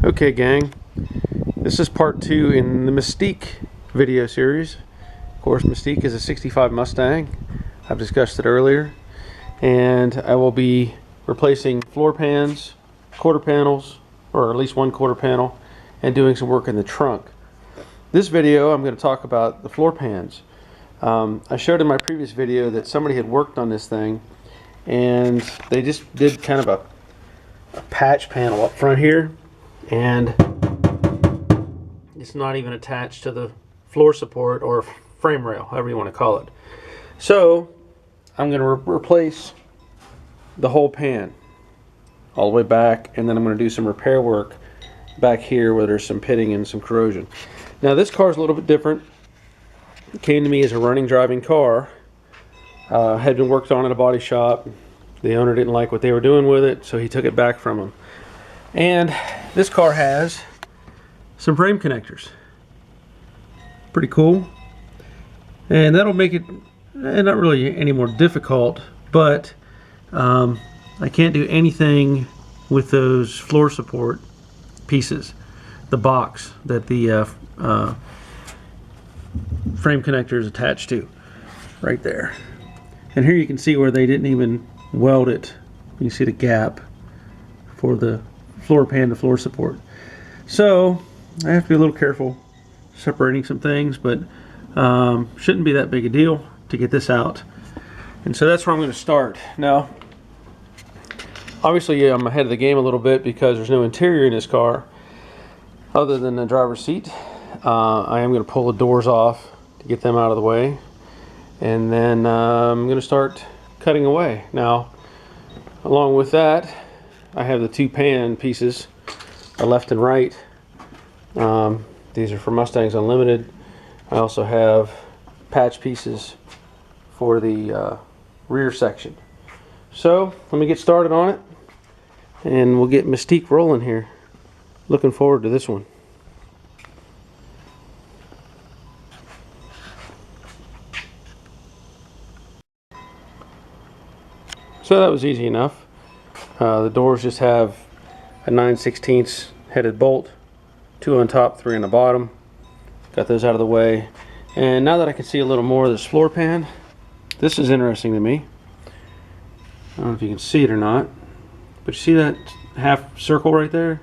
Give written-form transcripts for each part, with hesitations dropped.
Okay gang, this is part 2 in the Mystique video series. Of course, Mystique is a 65 Mustang. I've discussed it earlier. And I will be replacing floor pans, quarter panels, or at least one quarter panel, and doing some work in the trunk. This video I'm going to talk about the floor pans. I showed in my previous video that somebody had worked on this thing and they just did kind of a patch panel up front here, and it's not even attached to the floor support or frame rail, however you want to call it. So I'm going to replace the whole pan all the way back, and then I'm going to do some repair work back here where there's some pitting and some corrosion. Now this car is a little bit different. It came to me as a running, driving car. Had been worked on at a body shop. The owner didn't like what they were doing with it, so he took it back from him. And this car has some frame connectors. Pretty cool. And that'll make it not really any more difficult, but I can't do anything with those floor support pieces, the box that the frame connector is attached to, right there. And here you can see where they didn't even weld it. You see the gap for the floor pan to floor support. So I have to be a little careful separating some things, but shouldn't be that big a deal to get this out. And so that's where I'm going to start. Now, obviously I'm ahead of the game a little bit because there's no interior in this car other than the driver's seat. I am going to pull the doors off to get them out of the way, and then I'm going to start cutting away. Now, along with that, I have the two pan pieces, a left and right. These are for Mustangs Unlimited. I also have patch pieces for the rear section. So let me get started on it, and we'll get Mystique rolling here. Looking forward to this one. So that was easy enough. The doors just have a 9/16 headed bolt, 2 on top, 3 on the bottom. Got those out of the way. And now that I can see a little more of this floor pan, this is interesting to me. I don't know if you can see it or not, but you see that half circle right there?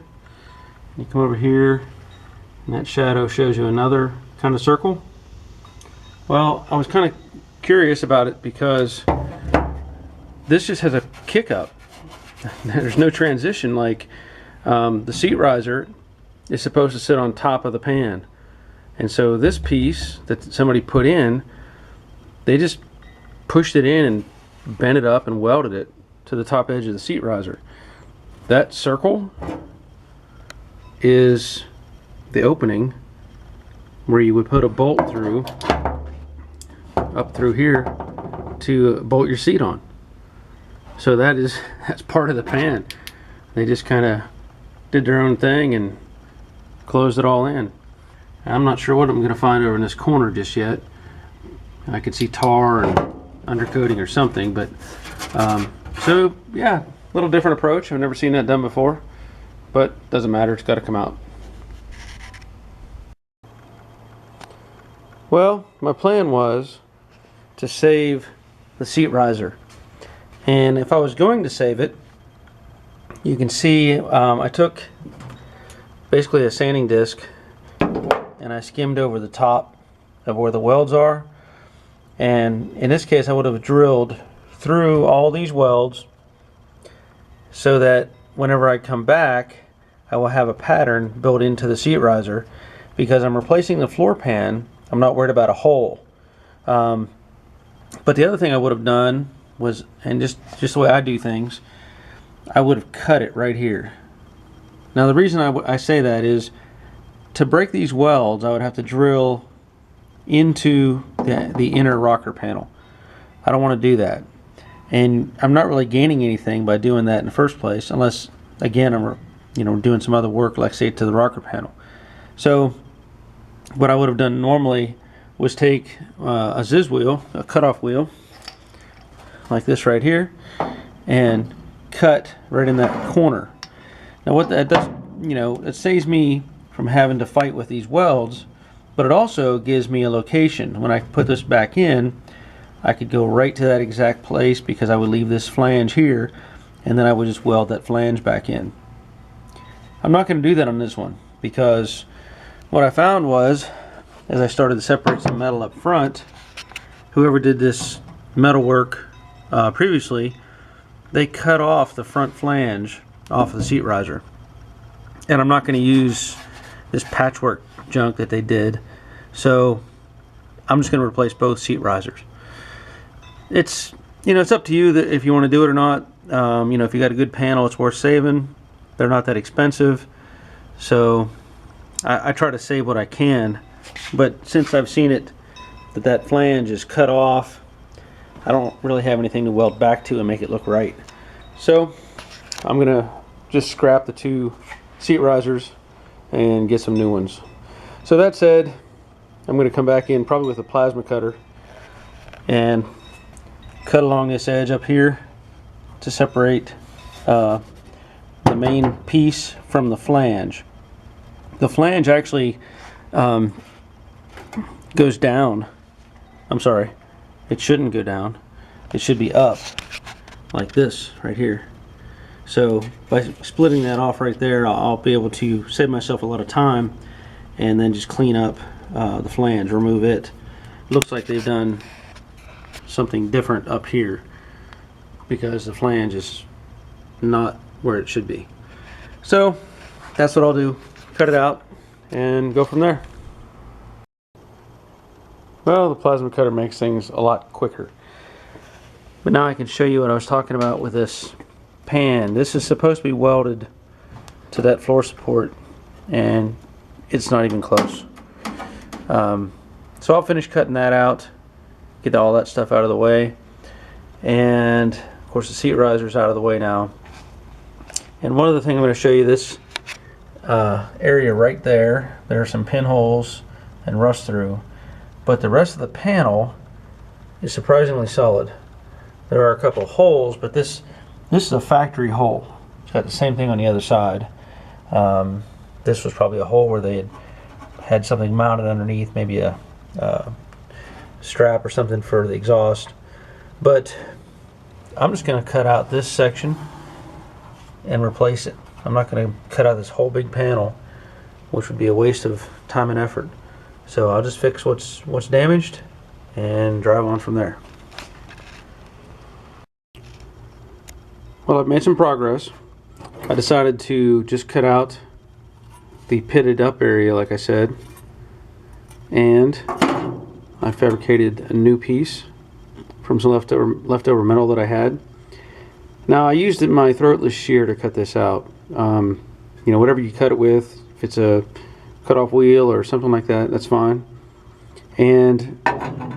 You come over here, and that shadow shows you another kind of circle. Well, I was kind of curious about it because this just has a kick up. There's no transition like the seat riser is supposed to sit on top of the pan. And so this piece that somebody put in, they just pushed it in and bent it up and welded it to the top edge of the seat riser. That circle is the opening where you would put a bolt through, up through here, to bolt your seat on. So that's part of the pan. They just kind of did their own thing and closed it all in. I'm not sure what I'm going to find over in this corner just yet. I could see tar and undercoating or something, but so yeah, a little different approach. I've never seen that done before, but doesn't matter, it's got to come out. Well, my plan was to save the seat riser. And if I was going to save it, you can see I took basically a sanding disc and I skimmed over the top of where the welds are. And in this case, I would have drilled through all these welds so that whenever I come back, I will have a pattern built into the seat riser. Because I'm replacing the floor pan, I'm not worried about a hole. But the other thing I would have done was, and just the way I do things, I would have cut it right here. Now the reason I say that is to break these welds, I would have to drill into the inner rocker panel. I don't want to do that, and I'm not really gaining anything by doing that in the first place, unless again I'm doing some other work, like say to the rocker panel. So what I would have done normally was take a Ziz wheel, a cutoff wheel, like this right here, and cut right in that corner. Now what that you know, it saves me from having to fight with these welds, but it also gives me a location. When I put this back in, I could go right to that exact place because I would leave this flange here, and then I would just weld that flange back in. I'm not going to do that on this one because what I found was, as I started to separate some metal up front, whoever did this metal work previously, they cut off the front flange off of the seat riser. And I'm not going to use this patchwork junk that they did, so I'm just going to replace both seat risers. It's, you know, it's up to you that if you want to do it or not. You know, if you got a good panel, it's worth saving. They're not that expensive, so I try to save what I can. But since I've seen it that flange is cut off, I don't really have anything to weld back to and make it look right. So I'm gonna just scrap the two seat risers and get some new ones. So that said, I'm gonna come back in probably with a plasma cutter and cut along this edge up here to separate the main piece from the flange. The flange actually goes down. I'm sorry, it shouldn't go down. It should be up like this right here. So by splitting that off right there, I'll be able to save myself a lot of time and then just clean up the flange, remove it. Looks like they've done something different up here because the flange is not where it should be. So that's what I'll do, cut it out and go from there. Well, the plasma cutter makes things a lot quicker. But now I can show you what I was talking about with this pan. This is supposed to be welded to that floor support, and it's not even close. So I'll finish cutting that out, get all that stuff out of the way, and of course the seat riser's out of the way now. And one other thing I'm going to show you, this area right there, there are some pinholes and rust through, but the rest of the panel is surprisingly solid. There are a couple of holes, but this is a factory hole. It's got the same thing on the other side. This was probably a hole where they had something mounted underneath, maybe a strap or something for the exhaust. But I'm just going to cut out this section and replace it. I'm not going to cut out this whole big panel, which would be a waste of time and effort. So I'll just fix what's damaged and drive on from there. Well, I've made some progress. I decided to just cut out the pitted up area like I said, and I fabricated a new piece from some leftover metal that I had. Now I used my throatless shear to cut this out. You know, whatever you cut it with, if it's a cut-off wheel or something like that, that's fine. And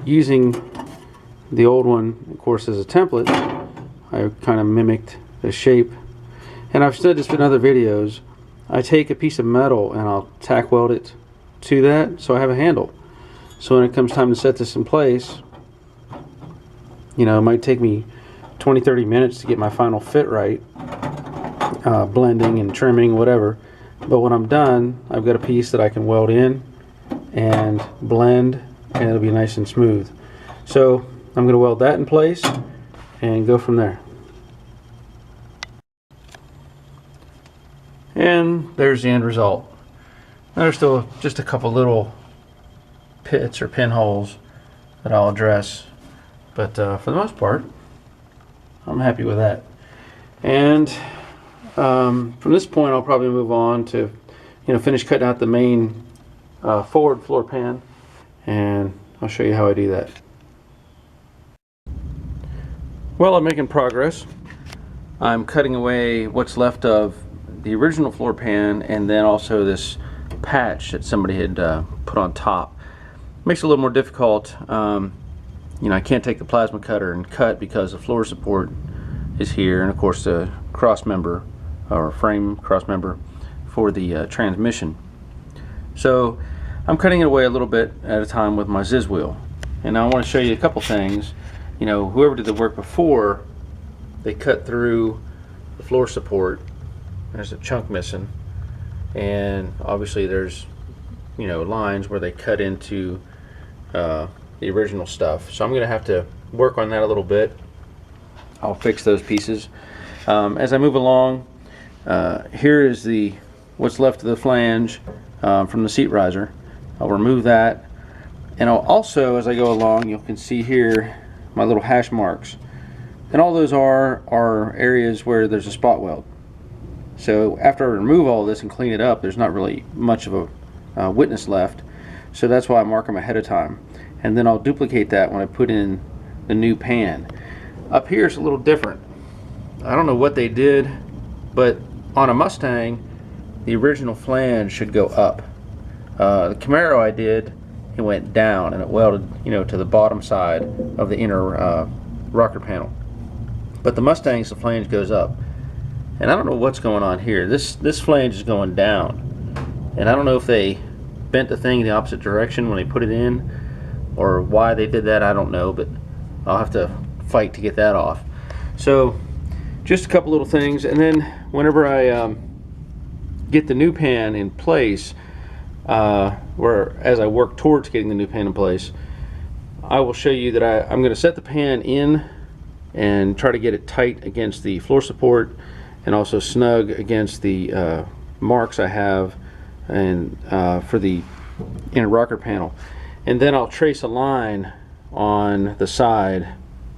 using the old one, of course, as a template, I kind of mimicked the shape. And I've said this in other videos, I take a piece of metal and I'll tack weld it to that so I have a handle. So when it comes time to set this in place, you know, it might take me 20-30 minutes to get my final fit right, blending and trimming, whatever. But when I'm done, I've got a piece that I can weld in and blend, and it'll be nice and smooth. So I'm going to weld that in place and go from there. And there's the end result. There's still just a couple little pits or pinholes that I'll address, but for the most part, I'm happy with that. And from this point, I'll probably move on to, you know, finish cutting out the main forward floor pan, and I'll show you how I do that. Well, I'm making progress. I'm cutting away what's left of the original floor pan, and then also this patch that somebody had put on top. Makes it a little more difficult. You know, I can't take the plasma cutter and cut because the floor support is here, and of course the cross member or frame cross member for the transmission. So I'm cutting it away a little bit at a time with my Ziz wheel. And I want to show you a couple things. You know, whoever did the work before, they cut through the floor support. There's a chunk missing. and obviously there's, you know, lines where they cut into the original stuff. So I'm going to have to work on that a little bit. I'll fix those pieces. As I move along, here is what's left of the flange from the seat riser. I'll remove that, and I'll also, as I go along, you can see here my little hash marks, and all those are areas where there's a spot weld. So after I remove all this and clean it up, there's not really much of a witness left, so that's why I mark them ahead of time, and then I'll duplicate that when I put in the new pan. Up here it's a little different. I don't know what they did, but on a Mustang the original flange should go up. The Camaro I did, it went down and it welded, you know, to the bottom side of the inner rocker panel. But the Mustang's, the flange goes up, and I don't know what's going on here. This flange is going down, and I don't know if they bent the thing the opposite direction when they put it in, or why they did that. I don't know, but I'll have to fight to get that off. So just a couple little things, and then whenever I get the new pan in place, as I work towards getting the new pan in place, I will show you that I'm going to set the pan in and try to get it tight against the floor support, and also snug against the marks I have and for the inner rocker panel. And then I'll trace a line on the side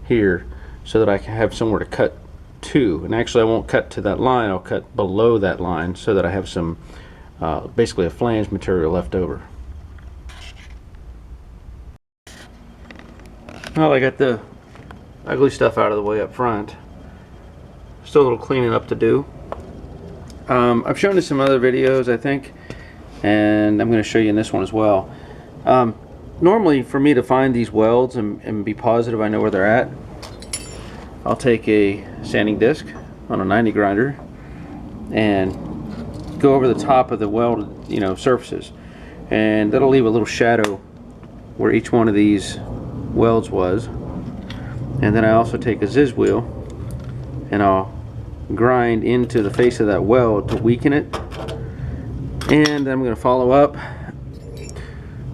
here so that I can have somewhere to cut to. And actually I won't cut to that line, I'll cut below that line so that I have some basically a flange material left over. Well, I got the ugly stuff out of the way up front. Still a little cleaning up to do. I've shown this in some other videos, I think, and I'm going to show you in this one as well. Normally, for me to find these welds and be positive I know where they're at, I'll take a sanding disc on a 90 grinder and go over the top of the welded, you know, surfaces, and that'll leave a little shadow where each one of these welds was. And then I also take a Ziz wheel and I'll grind into the face of that weld to weaken it, and then I'm going to follow up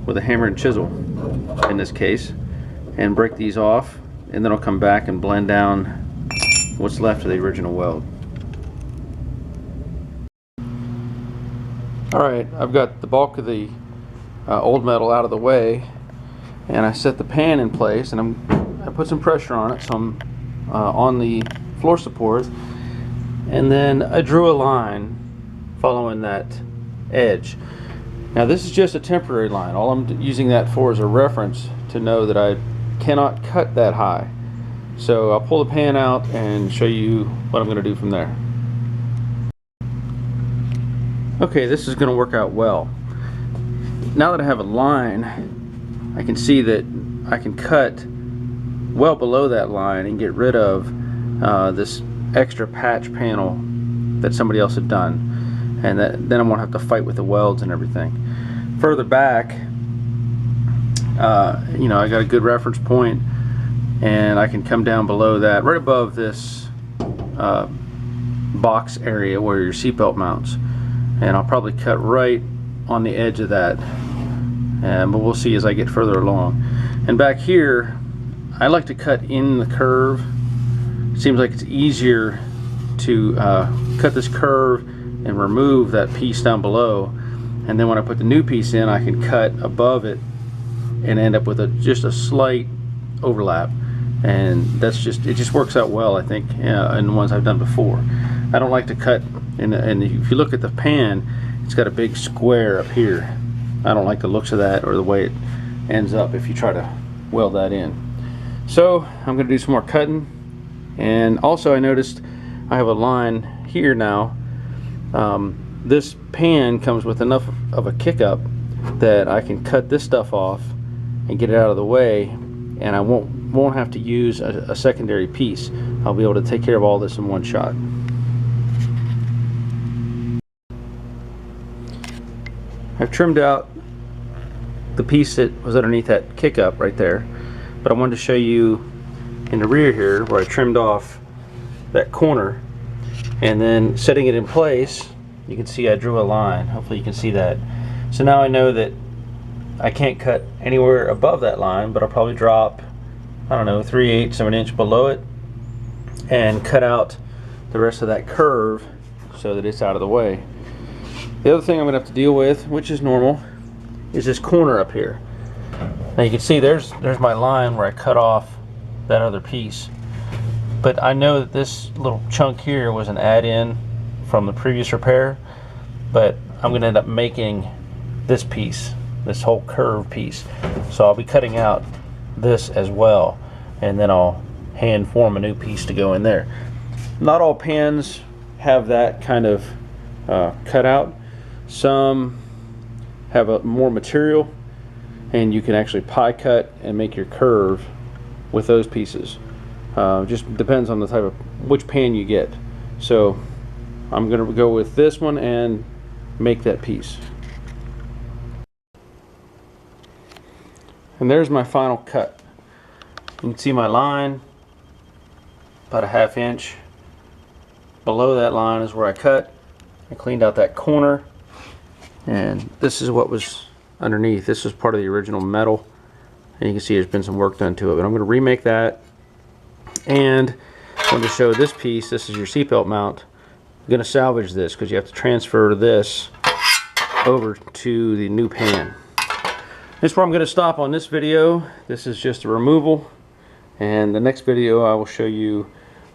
with a hammer and chisel in this case and break these off, and then I'll come back and blend down what's left of the original weld. Alright, I've got the bulk of the old metal out of the way, and I set the pan in place, and I put some pressure on it, so I'm on the floor support, and then I drew a line following that edge. Now this is just a temporary line. All I'm using that for is a reference to know that I cannot cut that high. So I'll pull the pan out and show you what I'm going to do from there. Okay, this is going to work out well. Now that I have a line, I can see that I can cut well below that line and get rid of this extra patch panel that somebody else had done, and then I won't have to fight with the welds and everything. Further back, you know, I got a good reference point, and I can come down below that, right above this box area where your seatbelt mounts, and I'll probably cut right on the edge of that, but we'll see as I get further along. And back here, I like to cut in the curve. It seems like it's easier to cut this curve and remove that piece down below, and then when I put the new piece in, I can cut above it and end up with just a slight overlap, and it just works out well, I think, in the ones I've done before. I don't like to cut, and if you look at the pan, it's got a big square up here. I don't like the looks of that or the way it ends up if you try to weld that in. So I'm going to do some more cutting, and also I noticed I have a line here now. This pan comes with enough of a kick up that I can cut this stuff off and get it out of the way, and I won't have to use a secondary piece. I'll be able to take care of all this in one shot. I've trimmed out the piece that was underneath that kick up right there, but I wanted to show you in the rear here where I trimmed off that corner, and then setting it in place you can see I drew a line. Hopefully you can see that. So now I know that I can't cut anywhere above that line, but I'll probably drop, I don't know, 3/8 of an inch below it and cut out the rest of that curve so that it's out of the way. The other thing I'm going to have to deal with, which is normal, is this corner up here. Now you can see there's my line where I cut off that other piece. But I know that this little chunk here was an add-in from the previous repair, but I'm going to end up making this piece, this whole curve piece. So I'll be cutting out this as well, and then I'll hand form a new piece to go in there. Not all pans have that kind of cutout. Some have more material, and you can actually pie cut and make your curve with those pieces. Just depends on the type of which pan you get. So I'm going to go with this one and make that piece. And there's my final cut. You can see my line, about a 1/2 inch below that line is where I cut. I cleaned out that corner, and this is what was underneath. This is part of the original metal, and you can see there's been some work done to it, but I'm going to remake that. And I'm going to show this piece. This is your seatbelt mount. I'm going to salvage this because you have to transfer this over to the new pan. This is where I'm going to stop on this video. This is just a removal, and the next video I will show you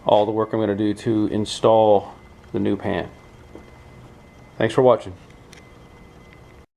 all the work I'm going to do to install the new pan. Thanks for watching.